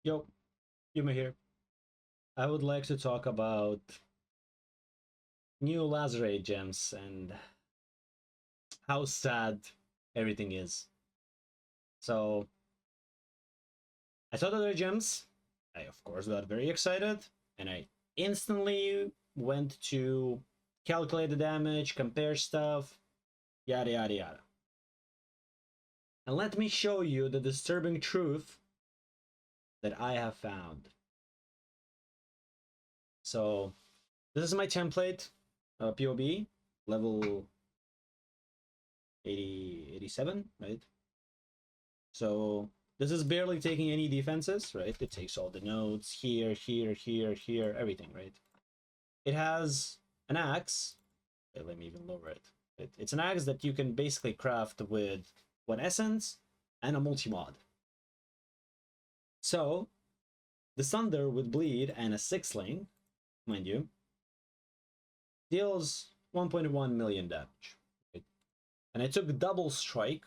Yo, Yuma here. I would like to talk about new Lazarate gems and how sad everything is. So, I saw the other gems. I, of course, got very excited, and I instantly went to calculate the damage, compare stuff, yada yada yada. And let me show you the disturbing truth that I have found. So, this is my template, POB, level 87, right? So this is barely taking any defenses, right? It takes all the nodes here, here, here, here, everything, right? It has an axe. Wait, let me even lower it. It's an axe that you can basically craft with one essence and a multi-mod. So the Sunder with bleed and a 6 lane, mind you, deals 1.1 million damage. Right? And I took double strike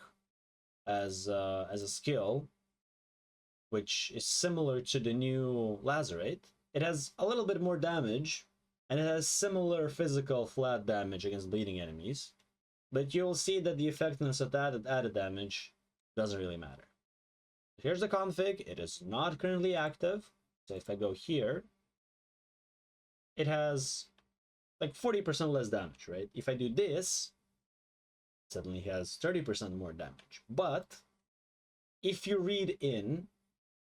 as a skill, which is similar to the new Lazarate. It has a little bit more damage, and it has similar physical flat damage against bleeding enemies. But you'll see that the effectiveness of that added damage doesn't really matter. Here's the config. It is not currently active. So if I go here, it has like 40% less damage, right? If I do this, it suddenly has 30% more damage. But if you read in,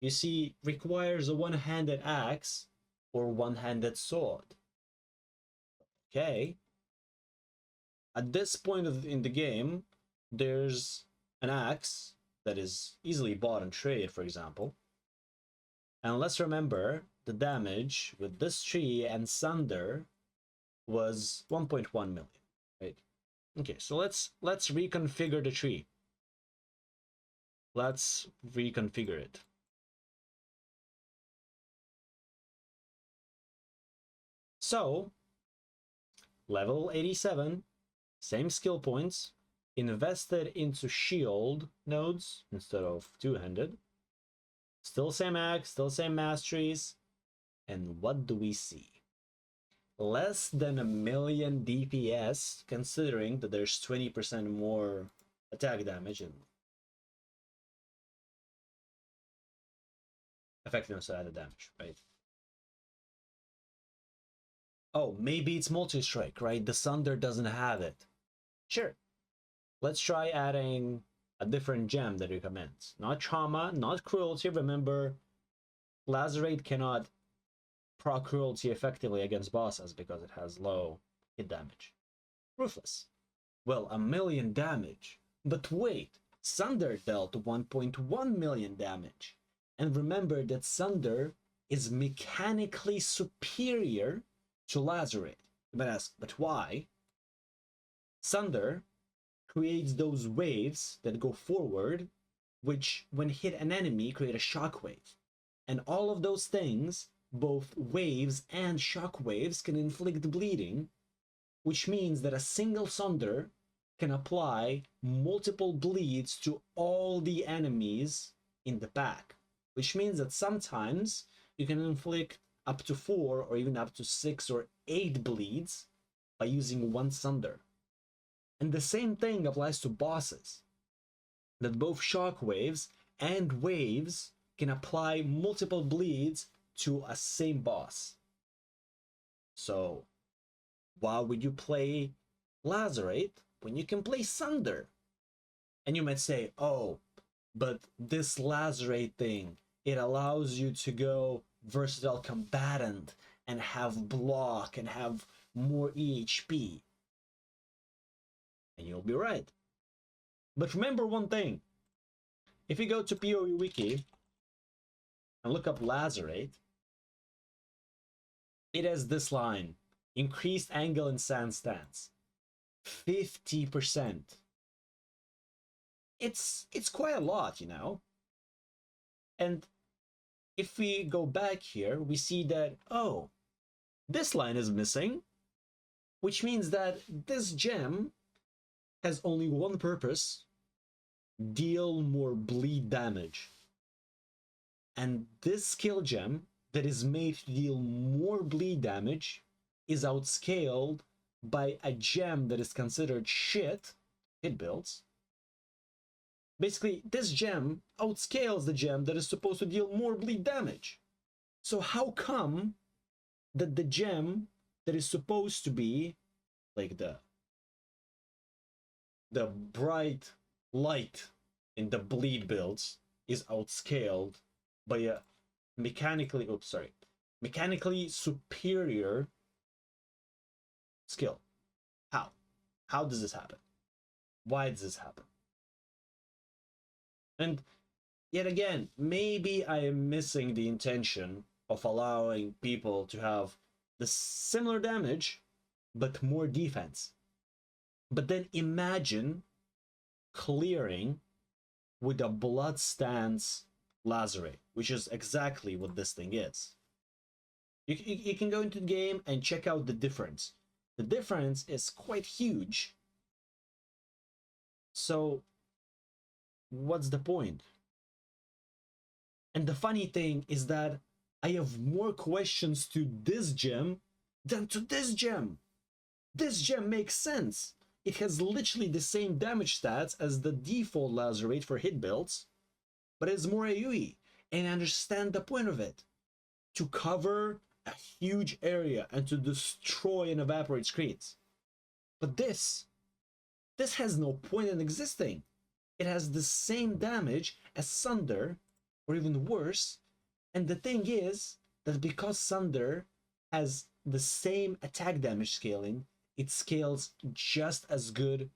you see, requires a one-handed axe or one-handed sword. Okay. At this point in the game, there's an axe that is easily bought and traded, for example. And let's remember the damage with this tree and Sunder was 1.1 million, right? Okay, so let's reconfigure the tree. Let's reconfigure it. So, level 87, same skill points, invested into shield nodes instead of two-handed. Still same axe, still same masteries. And what do we see? Less than a million DPS, considering that there's 20% more attack damage and effectiveness added damage, right? Oh, maybe it's multi-strike, right? The Sunder doesn't have it. Sure. Let's try adding a different gem that recommends. Not trauma, not cruelty. Remember, Lazarate cannot proc cruelty effectively against bosses because it has low hit damage. Ruthless. Well, a million damage. But wait, Sunder dealt 1.1 million damage. And remember that Sunder is mechanically superior to Lazarate. You might ask, but why? Sunder creates those waves that go forward, which when hit an enemy create a shockwave. And all of those things, both waves and shockwaves, can inflict bleeding, which means that a single Sunder can apply multiple bleeds to all the enemies in the pack, which means that sometimes you can inflict up to 4 or even up to 6 or 8 bleeds by using one Sunder. And the same thing applies to bosses, that both shockwaves and waves can apply multiple bleeds to a same boss. So why would you play Lazarate when you can play Sunder? And you might say, oh, but this Lazarate thing, it allows you to go versatile combatant and have block and have more EHP. And you'll be right. But remember one thing. If you go to PoE Wiki and look up Lazarate, it has this line. Increased angle and sand stance. 50%. It's quite a lot, you know? And if we go back here, we see that, oh, this line is missing, which means that this gem has only one purpose: deal more bleed damage. And this skill gem that is made to deal more bleed damage is outscaled by a gem that is considered shit, hit builds. Basically, this gem outscales the gem that is supposed to deal more bleed damage. So how come that the gem that is supposed to be like the bright light in the bleed builds is outscaled by a mechanically superior skill? How does this happen? Why does this happen? And yet again, maybe I am missing the intention of allowing people to have the similar damage but more defense. But then imagine clearing with a blood stance lacerate, which is exactly what this thing is. You can go into the game and check out the difference. The difference is quite huge. So what's the point? And the funny thing is that I have more questions to this gem than to this gem. This gem makes sense. It has literally the same damage stats as the default lacerate for hit builds, but it's more AoE. And I understand the point of it. To cover a huge area and to destroy and evaporate screens. But this has no point in existing. It has the same damage as Sunder, or even worse. And the thing is that because Sunder has the same attack damage scaling, it scales just as good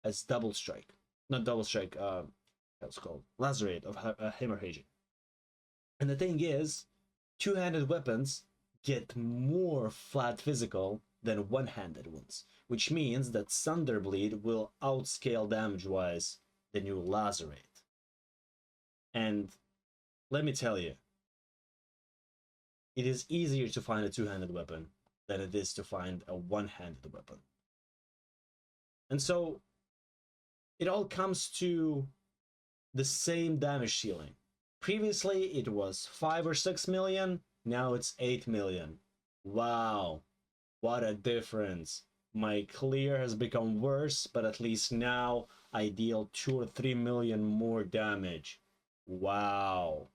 as Double Strike. Not Double Strike, that's called Lacerate of Hemorrhaging. And the thing is, two-handed weapons get more flat physical than one-handed ones, which means that Sunderbleed will outscale damage-wise the new Lacerate. And let me tell you, it is easier to find a two-handed weapon than it is to find a one-handed weapon. And so it all comes to the same damage ceiling. Previously it was 5 or 6 million, now it's 8 million. Wow, what a difference. My clear has become worse, but at least now I deal 2 or 3 million more damage. Wow,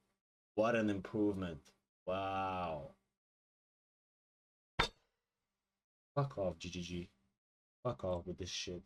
what an improvement. Wow. Fuck off, GGG. Fuck off with this shit.